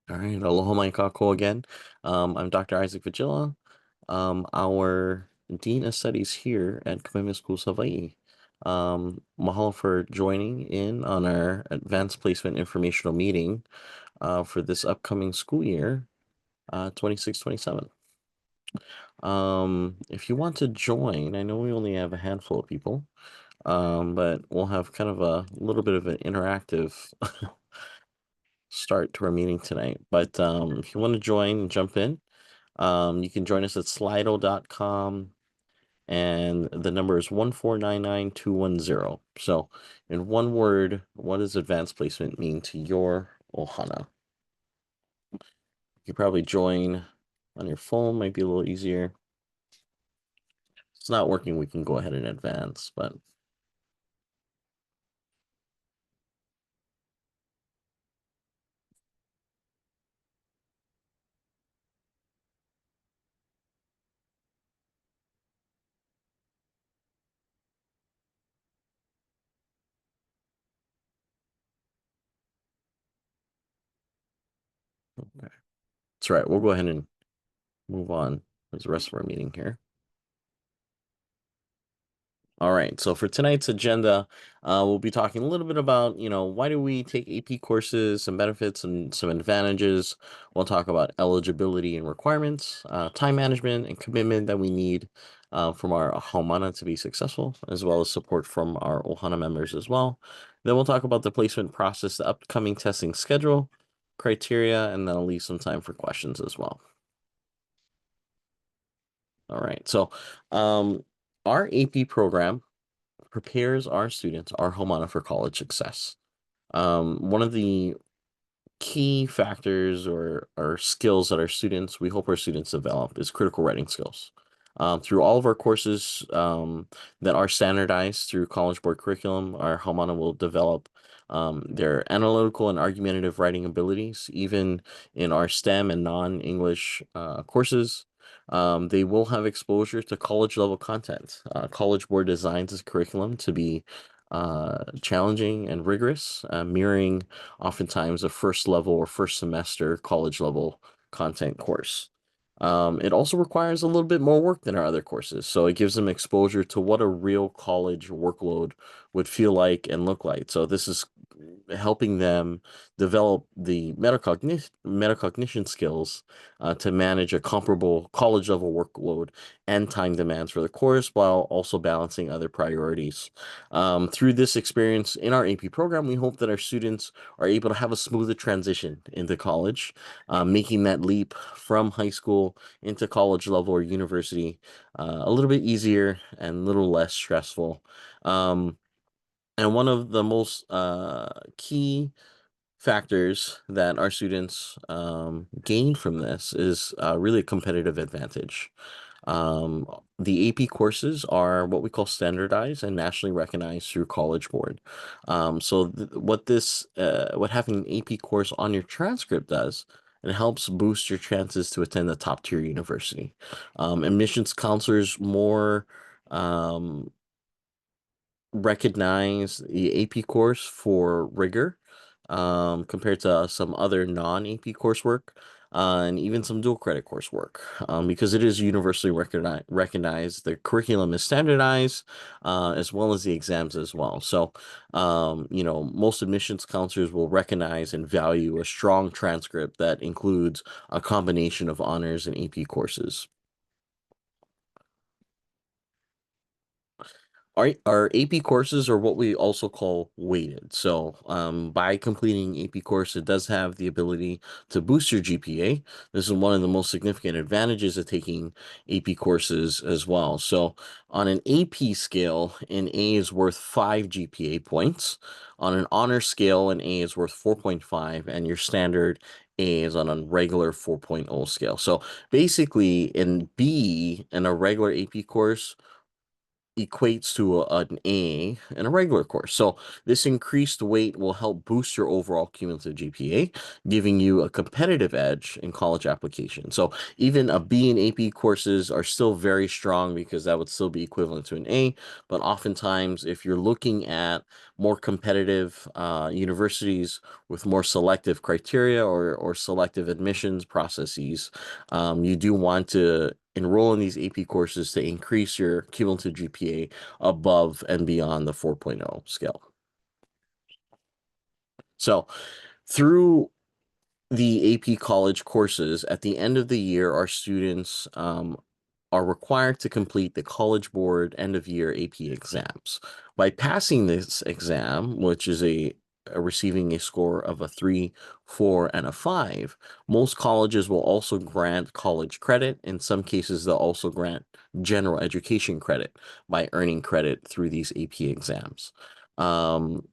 All right, aloha mai kako again. I'm Dr. Isaac Vigila, our Dean of Studies here at Commitment Schools Hawaii. Mahalo for joining in on our Advanced Placement Informational Meeting for this upcoming school year, 26-27. If you want to join, I know we only have a handful of people, but we'll have kind of a little bit of an interactive start to our meeting tonight. But if you want to join and jump in, you can join us at slido.com and the number is 1499210. So, in one word, what does advanced placement mean to your ohana? You could probably join on your phone, might be a little easier. If it's not working, we can go ahead and advance, but okay. That's right. We'll go ahead and move on with the rest of our meeting here. All right, so for tonight's agenda, we'll be talking a little bit about, why do we take AP courses, some benefits and some advantages. We'll talk about eligibility and requirements, time management and commitment that we need from our Haumana to be successful, as well as support from our Ohana members as well. Then we'll talk about the placement process, the upcoming testing schedule, criteria, and then I'll leave some time for questions as well. All right, so our AP program prepares our students, our Homana, for college success. One of the key factors or skills that we hope our students develop is critical writing skills. Through all of our courses that are standardized through College Board curriculum, our Homana will develop their analytical and argumentative writing abilities, even in our STEM and non-English courses. They will have exposure to college level content. College Board designs its curriculum to be challenging and rigorous, mirroring oftentimes a first level or first semester college level content course. It also requires a little bit more work than our other courses, so it gives them exposure to what a real college workload would feel like and look like. So this is helping them develop the metacognition skills to manage a comparable college level workload and time demands for the course while also balancing other priorities. Through this experience in our AP program, we hope that our students are able to have a smoother transition into college, making that leap from high school into college level or university a little bit easier and a little less stressful. And one of the most key factors that our students gain from this is really a competitive advantage. Um, the AP courses are what we call standardized and nationally recognized through College Board. So what having an AP course on your transcript does, it helps boost your chances to attend a top tier university. Admissions counselors more recognize the AP course for rigor compared to some other non-AP coursework and even some dual credit coursework because it is universally recognized. The curriculum is standardized as well as the exams as well. So, most admissions counselors will recognize and value a strong transcript that includes a combination of honors and AP courses. Our AP courses are what we also call weighted. So, by completing AP course, it does have the ability to boost your GPA. This is one of the most significant advantages of taking AP courses as well. So, on an AP scale, an A is worth 5 GPA points. On an honor scale, an A is worth 4.5, and your standard A is on a regular 4.0 scale. So, basically, in B, in a regular AP course, equates to an A in a regular course. So this increased weight will help boost your overall cumulative GPA, giving you a competitive edge in college application. So even a B in AP courses are still very strong because that would still be equivalent to an A. But oftentimes, if you're looking at more competitive universities with more selective criteria or selective admissions processes, you do want to enroll in these AP courses to increase your cumulative GPA above and beyond the 4.0 scale. So through the AP college courses, at the end of the year, our students are required to complete the College Board end of year AP exams. By passing this exam, which is receiving a score of a 3, 4, and a 5, most colleges will also grant college credit. In some cases, they'll also grant general education credit by earning credit through these AP exams.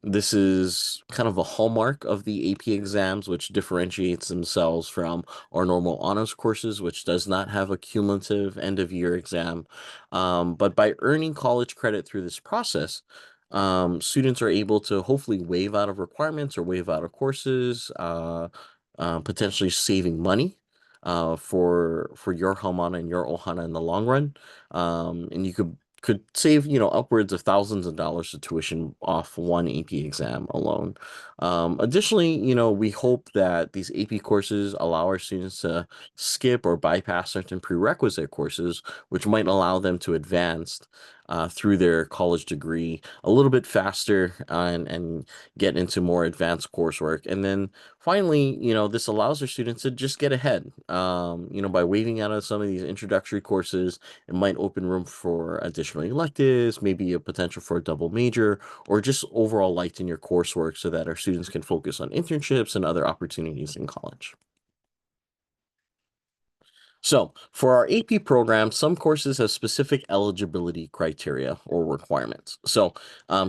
This is kind of a hallmark of the AP exams, which differentiates themselves from our normal honors courses, which does not have a cumulative end of year exam. But by earning college credit through this process, students are able to hopefully waive out of requirements or waive out of courses, potentially saving money for your Homana and your Ohana in the long run. And you could save, upwards of thousands of dollars of tuition off one AP exam alone. Additionally, we hope that these AP courses allow our students to skip or bypass certain prerequisite courses, which might allow them to advance through their college degree a little bit faster and get into more advanced coursework. And then finally, this allows our students to just get ahead. By waiving out of some of these introductory courses, it might open room for additional electives, maybe a potential for a double major, or just overall lighten your coursework so that our students can focus on internships and other opportunities in college. So, for our AP program, some courses have specific eligibility criteria or requirements. So,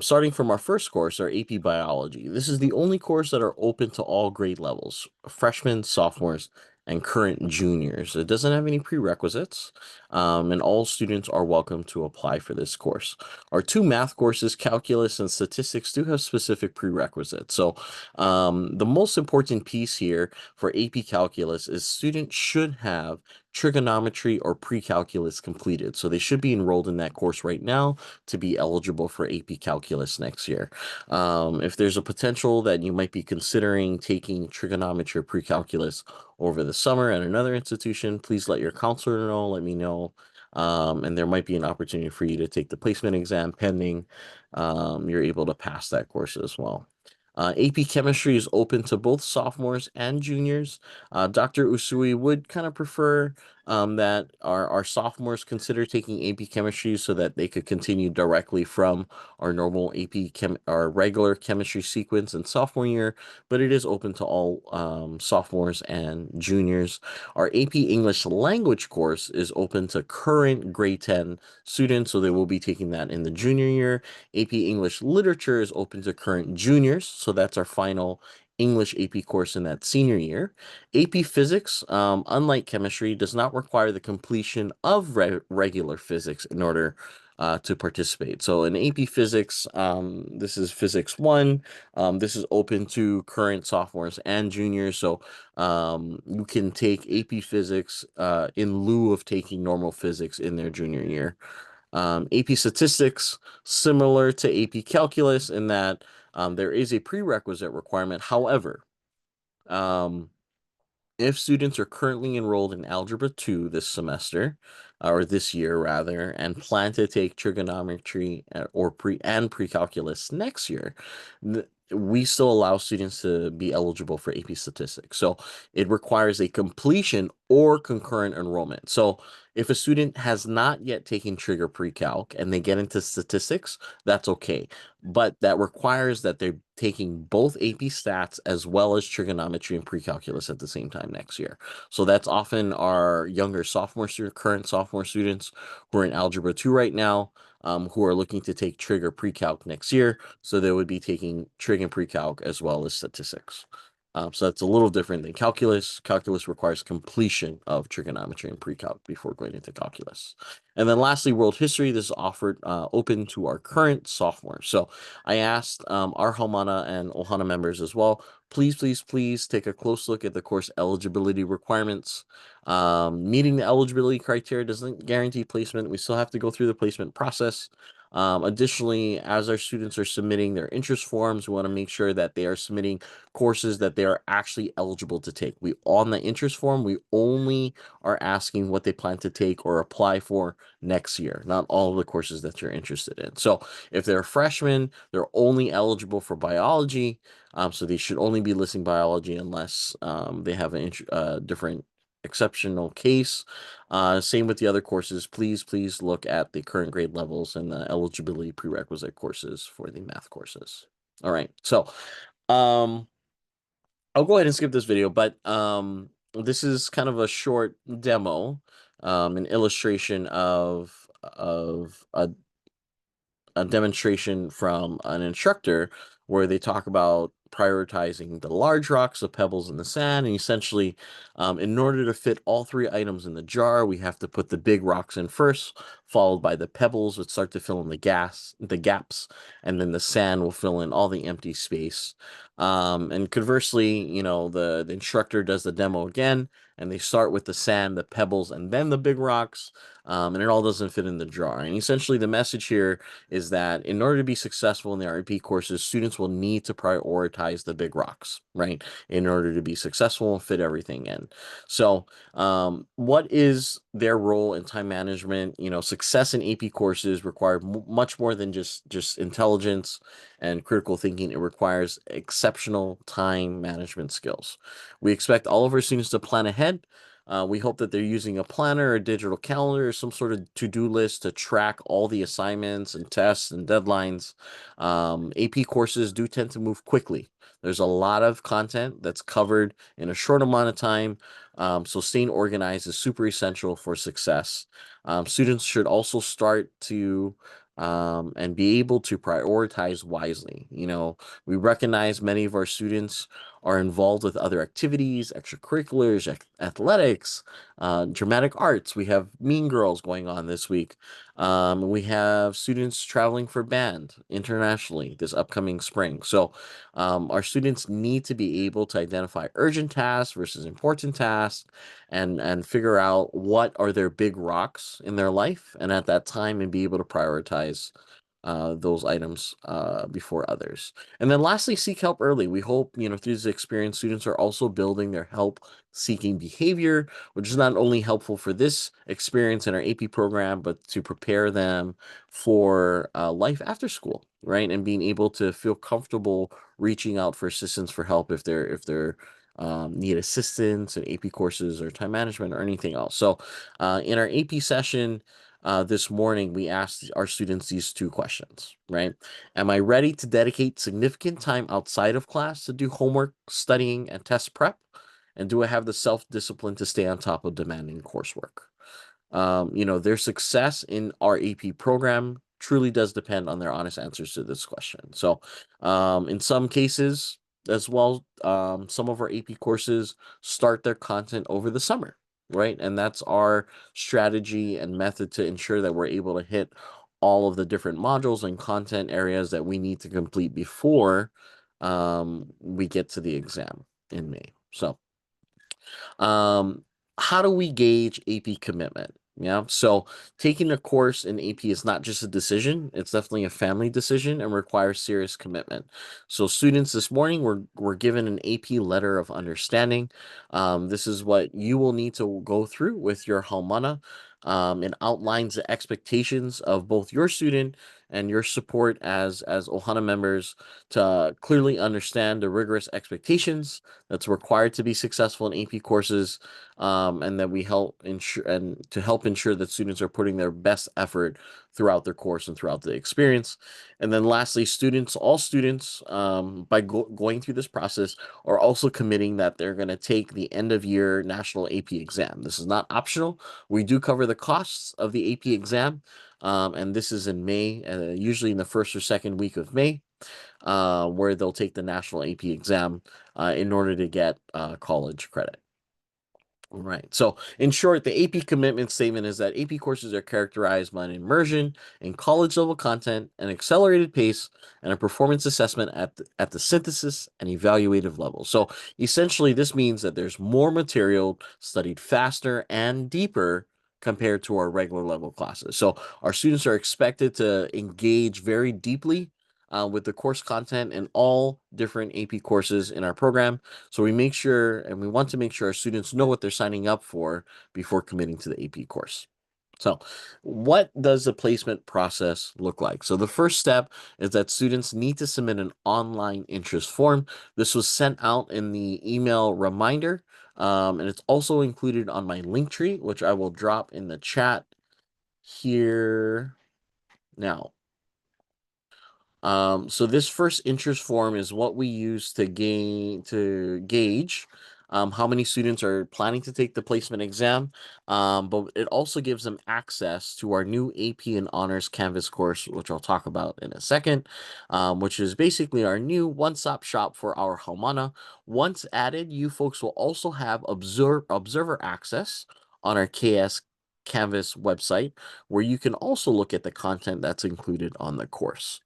starting from our first course, our AP Biology, this is the only course that are open to all grade levels, freshmen, sophomores, and current juniors. It doesn't have any prerequisites, and all students are welcome to apply for this course. Our two math courses, Calculus and Statistics, do have specific prerequisites. So, the most important piece here for AP Calculus is students should have trigonometry or pre-calculus completed. So they should be enrolled in that course right now to be eligible for AP Calculus next year. If there's a potential that you might be considering taking trigonometry or pre-calculus over the summer at another institution, please let your counselor know, let me know. And there might be an opportunity for you to take the placement exam pending you're able to pass that course as well. AP Chemistry is open to both sophomores and juniors. Dr. Usui would kind of prefer that our sophomores consider taking AP Chemistry so that they could continue directly from our normal our regular chemistry sequence in sophomore year, but it is open to all sophomores and juniors. Our AP English Language course is open to current grade 10 students, so they will be taking that in the junior year. AP English Literature is open to current juniors, so that's our final English AP course in that senior year. AP Physics, unlike chemistry, does not require the completion of regular physics in order to participate. So in AP Physics, this is Physics 1. This is open to current sophomores and juniors. So you can take AP Physics in lieu of taking normal physics in their junior year. AP Statistics, similar to AP Calculus in that there is a prerequisite requirement. However, um, if students are currently enrolled in Algebra 2 this semester, or this year rather, and plan to take trigonometry or pre-calculus next year, we still allow students to be eligible for AP Statistics. So it requires a completion or concurrent enrollment. So if a student has not yet taken Trig Pre-Calc and they get into statistics, that's okay. But that requires that they're taking both AP Stats as well as trigonometry and pre-calculus at the same time next year. So that's often our younger current sophomore students who are in Algebra 2 right now, who are looking to take Trig or Pre-Calc next year. So they would be taking Trig and Pre-Calc as well as statistics. So that's a little different than calculus. Calculus requires completion of trigonometry and pre-calc before going into calculus. And then lastly, world history. This is offered open to our current sophomores. So I asked our Homana and Ohana members as well, please take a close look at the course eligibility requirements. Meeting the eligibility criteria doesn't guarantee placement. We still have to go through the placement process. Additionally, as our students are submitting their interest forms, we want to make sure that they are submitting courses that they are actually eligible to take. We on the interest form, we only are asking what they plan to take or apply for next year, not all of the courses that you're interested in. So if they're a freshman, they're only eligible for biology. So they should only be listing biology unless they have a different exceptional case. Same with the other courses. Please look at the current grade levels and the eligibility prerequisite courses for the math courses. All right. So I'll go ahead and skip this video, but this is kind of a short demo, an illustration of a demonstration from an instructor where they talk about prioritizing the large rocks, the pebbles, and the sand. And essentially, in order to fit all three items in the jar, we have to put the big rocks in first, followed by the pebbles, which start to fill in the gaps, and then the sand will fill in all the empty space. And conversely, the instructor does the demo again, and they start with the sand, the pebbles, and then the big rocks, and it all doesn't fit in the jar. And essentially, the message here is that in order to be successful in the REP courses, students will need to prioritize the big rocks, right, in order to be successful and fit everything in. So, what is their role in time management? Success in AP courses require much more than just intelligence and critical thinking. It requires exceptional time management skills. We expect all of our students to plan ahead. We hope that they're using a planner, a digital calendar, or some sort of to-do list to track all the assignments and tests and deadlines. AP courses do tend to move quickly. There's a lot of content that's covered in a short amount of time. So staying organized is super essential for success. Students should also start to and be able to prioritize wisely. We recognize many of our students are involved with other activities, extracurriculars, athletics, dramatic arts. We have Mean Girls going on this week. We have students traveling for band internationally this upcoming spring. So our students need to be able to identify urgent tasks versus important tasks and figure out what are their big rocks in their life, and at that time and be able to prioritize those items before others. And then lastly, seek help early. We hope, through this experience, students are also building their help seeking behavior, which is not only helpful for this experience in our AP program, but to prepare them for life after school, right? And being able to feel comfortable reaching out for assistance for help if they're need assistance in AP courses or time management or anything else. So in our AP session, this morning, we asked our students these two questions, right? Am I ready to dedicate significant time outside of class to do homework, studying, and test prep? And do I have the self-discipline to stay on top of demanding coursework? Their success in our AP program truly does depend on their honest answers to this question. So, in some cases as well, some of our AP courses start their content over the summer, right? And that's our strategy and method to ensure that we're able to hit all of the different modules and content areas that we need to complete before we get to the exam in May. So, how do we gauge AP commitment? Yeah, so taking a course in AP is not just a decision, it's definitely a family decision and requires serious commitment. So students this morning were given an AP letter of understanding. This is what you will need to go through with your Halmana. It outlines the expectations of both your student and your support as Ohana members to clearly understand the rigorous expectations that's required to be successful in AP courses, and that we help ensure that students are putting their best effort throughout their course and throughout the experience. And then lastly, all students, by going through this process, are also committing that they're going to take the end of year national AP exam. This is not optional. We do cover the costs of the AP exam, and this is in May, usually in the first or second week of May. where they'll take the national AP exam in order to get college credit. Right. So, in short, the AP commitment statement is that AP courses are characterized by an immersion in college level content, an accelerated pace, and a performance assessment at the synthesis and evaluative level. So, essentially, this means that there's more material studied faster and deeper compared to our regular level classes. So, our students are expected to engage very deeply with the course content in all different AP courses in our program. So we make sure and we want to make sure our students know what they're signing up for before committing to the AP course. So, what does the placement process look like? So, the first step is that students need to submit an online interest form. This was sent out in the email reminder, and it's also included on my link tree, which I will drop in the chat here now. So this first interest form is what we use to gauge how many students are planning to take the placement exam. But it also gives them access to our new AP and Honors Canvas course, which I'll talk about in a second, which is basically our new one-stop shop for our Humana. Once added, you folks will also have observer access on our KS Canvas website, where you can also look at the content that's included on the course.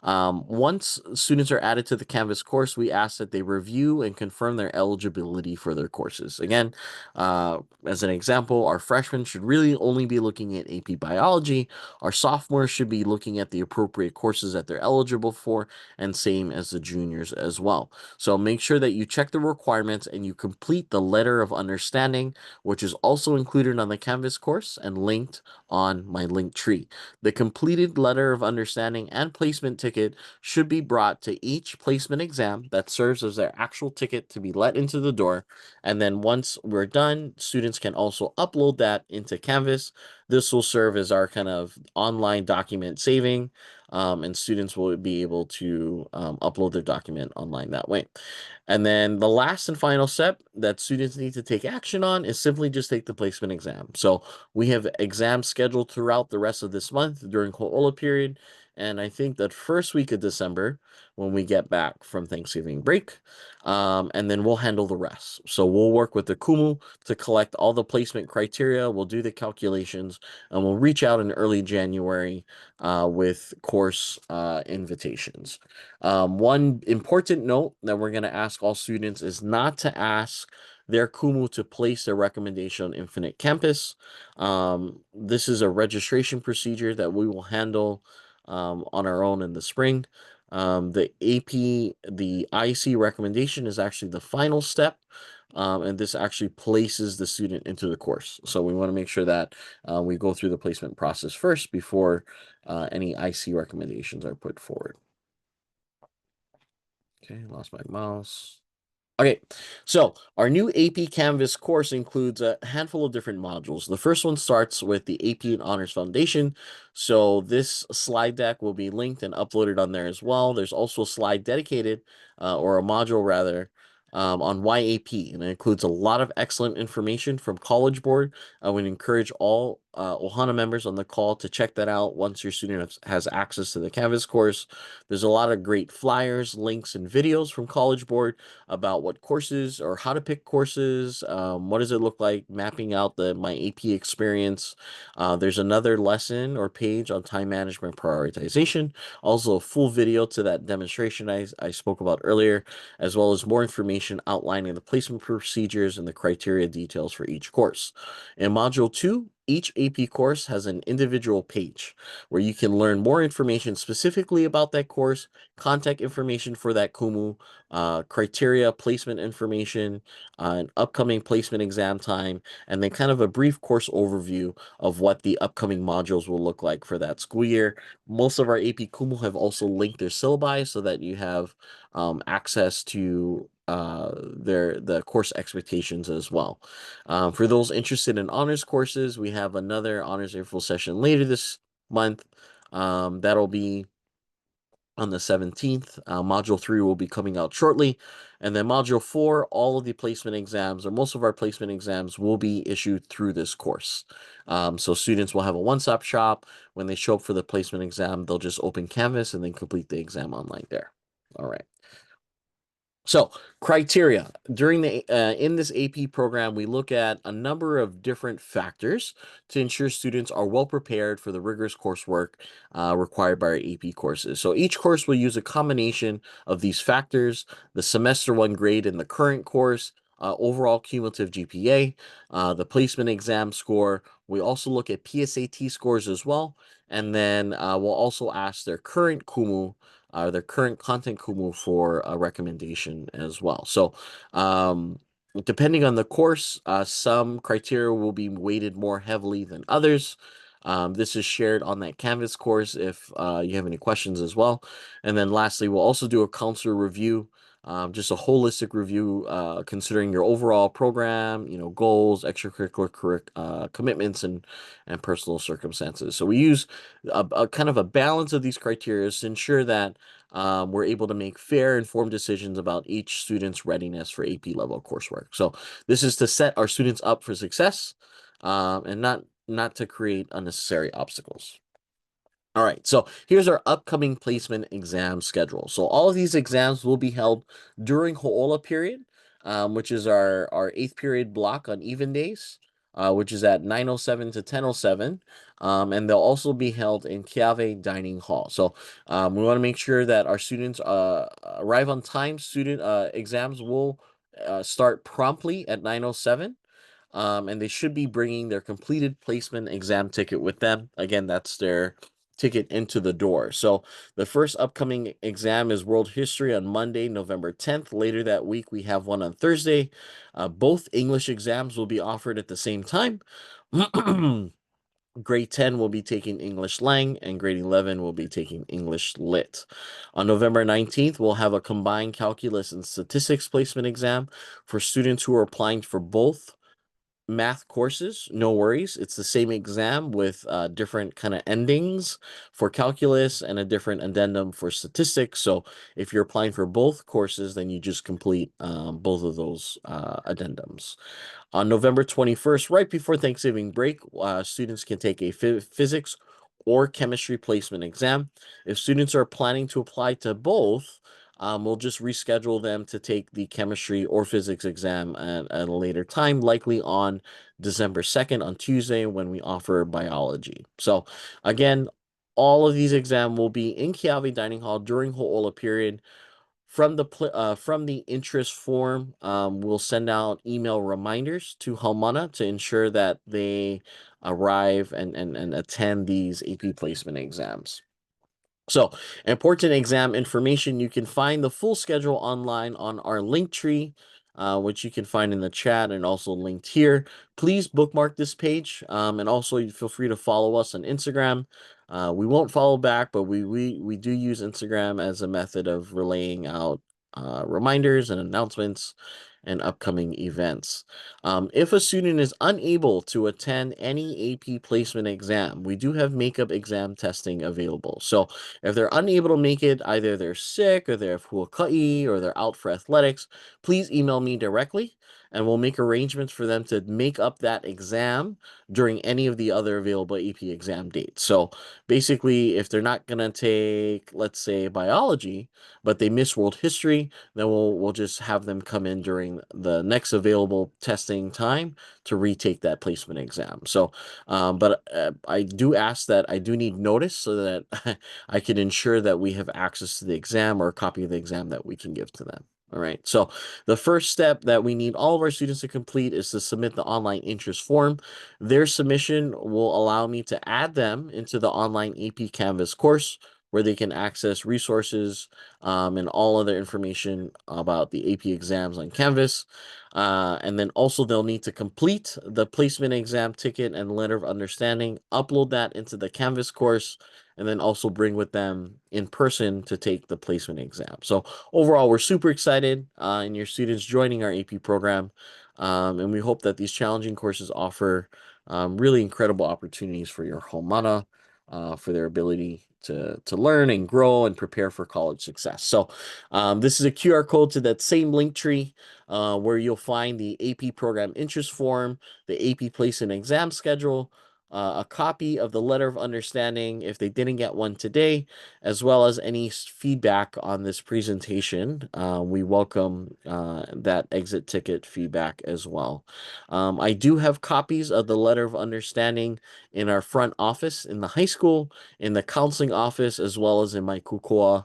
Once students are added to the Canvas course, we ask that they review and confirm their eligibility for their courses. Again, as an example, our freshmen should really only be looking at AP Biology. Our sophomores should be looking at the appropriate courses that they're eligible for, and same as the juniors as well. So make sure that you check the requirements and you complete the letter of understanding, which is also included on the Canvas course and linked on my link tree. The completed letter of understanding and placement ticket should be brought to each placement exam that serves as their actual ticket to be let into the door. And then once we're done, students can also upload that into Canvas. This will serve as our kind of online document saving, and students will be able to upload their document online that way. And then the last and final step that students need to take action on is simply just take the placement exam. So we have exams scheduled throughout the rest of this month during Ho'ola period. And I think that first week of December, when we get back from Thanksgiving break, and then we'll handle the rest. So we'll work with the Kumu to collect all the placement criteria. We'll do the calculations, and we'll reach out in early January with course invitations. One important note that we're going to ask all students is not to ask their Kumu to place their recommendation on Infinite Campus. This is a registration procedure that we will handle on our own in the spring. The IC recommendation is actually the final step, and this actually places the student into the course. So we want to make sure that we go through the placement process first before any IC recommendations are put forward. Okay, lost my mouse. Okay, so our new AP Canvas course includes a handful of different modules. The first one starts with the AP and Honors Foundation. So this slide deck will be linked and uploaded on there as well. There's also a slide dedicated, or a module rather, on YAP, and it includes a lot of excellent information from College Board. I would encourage all Ohana members on the call to check that out once your student has access to the Canvas course. There's a lot of great flyers, links, and videos from College Board about what courses or how to pick courses, what does it look like, mapping out my AP experience. There's another lesson or page on time management prioritization, also a full video to that demonstration I spoke about earlier, as well as more information outlining the placement procedures and the criteria details for each course. In Module 2, each AP course has an individual page where you can learn more information specifically about that course, contact information for that Kumu, criteria, placement information, an upcoming placement exam time, and then kind of a brief course overview of what the upcoming modules will look like for that school year. Most of our AP Kumu have also linked their syllabi so that you have access to the course expectations as well. For those interested in honors courses, we have another honors info session later this month. That'll be on the 17th. Module 3 will be coming out shortly. And then Module 4, all of the placement exams, or most of our placement exams, will be issued through this course. So students will have a one-stop shop. When they show up for the placement exam, they'll just open Canvas and then complete the exam online there. All right. So criteria during the in this AP program, we look at a number of different factors to ensure students are well prepared for the rigorous coursework required by our AP courses. So each course will use a combination of these factors: the semester one grade in the current course, overall cumulative GPA, the placement exam score. We also look at PSAT scores as well, and then we'll also ask their current CUMU, their current content Kumu for a recommendation as well. So, depending on the course, some criteria will be weighted more heavily than others. This is shared on that Canvas course if you have any questions as well. And then lastly, we'll also do a counselor review, just a holistic review, considering your overall program, goals, extracurricular commitments, and personal circumstances. So we use a kind of a balance of these criteria to ensure that we're able to make fair, informed decisions about each student's readiness for AP level coursework. So this is to set our students up for success, and not to create unnecessary obstacles. All right, so here's our upcoming placement exam schedule. So all of these exams will be held during Ho'ola period, which is our 8th period block on even days, which is at 9:07 to 10:07. And they'll also be held in Keawe Dining Hall. So we want to make sure that our students arrive on time. Student exams will start promptly at 9:07. And they should be bringing their completed placement exam ticket with them. Again, that's their ticket into the door. So the first upcoming exam is World History on Monday, November 10th. Later that week, we have one on Thursday. Both English exams will be offered at the same time. Grade 10 will be taking English Lang, and grade 11 will be taking English Lit. On November 19th, we'll have a combined calculus and statistics placement exam for students who are applying for both math courses. No worries, it's the same exam with different kind of endings for calculus and a different addendum for statistics. So if you're applying for both courses, then you just complete both of those addendums. On November 21st, right before Thanksgiving break, students can take a physics or chemistry placement exam. If students are planning to apply to both, we'll just reschedule them to take the chemistry or physics exam at a later time, likely on December 2nd on Tuesday when we offer biology. So again, all of these exams will be in Keawe Dining Hall during Ho'ola period. From the interest form, we'll send out email reminders to Haumana to ensure that they arrive and attend these AP placement exams. So, important exam information. You can find the full schedule online on our link tree, which you can find in the chat and also linked here. Please bookmark this page, and also feel free to follow us on Instagram. We won't follow back, but we do use Instagram as a method of relaying out reminders and announcements and upcoming events. If a student is unable to attend any AP placement exam, we do have makeup exam testing available. So if they're unable to make it, either they're sick or they're huaka'i or they're out for athletics, please email me directly and we'll make arrangements for them to make up that exam during any of the other available AP exam dates. So basically, if they're not going to take, let's say, biology, but they miss world history, then we'll just have them come in during the next available testing time to retake that placement exam. So, but I do ask that I do need notice so that I can ensure that we have access to the exam or a copy of the exam that we can give to them. All right. So the first step that we need all of our students to complete is to submit the online interest form. Their submission will allow me to add them into the online AP Canvas course where they can access resources and all other information about the AP exams on Canvas. And then also they'll need to complete the placement exam ticket and letter of understanding, upload that into the Canvas course, and then also bring with them in person to take the placement exam. So overall, we're super excited in your students joining our AP program. And we hope that these challenging courses offer really incredible opportunities for your Haumana for their ability to learn and grow and prepare for college success. So this is a QR code to that same link tree where you'll find the AP program interest form, the AP place and exam schedule, a copy of the letter of understanding if they didn't get one today, as well as any feedback on this presentation. We welcome that exit ticket feedback as well. I do have copies of the letter of understanding in our front office in the high school, in the counseling office, as well as in my kukua.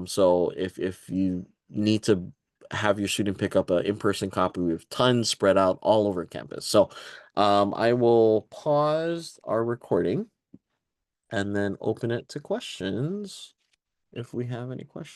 So if you need to have your student pick up an in-person copy, we have tons spread out all over campus. So I will pause our recording and then open it to questions if we have any questions.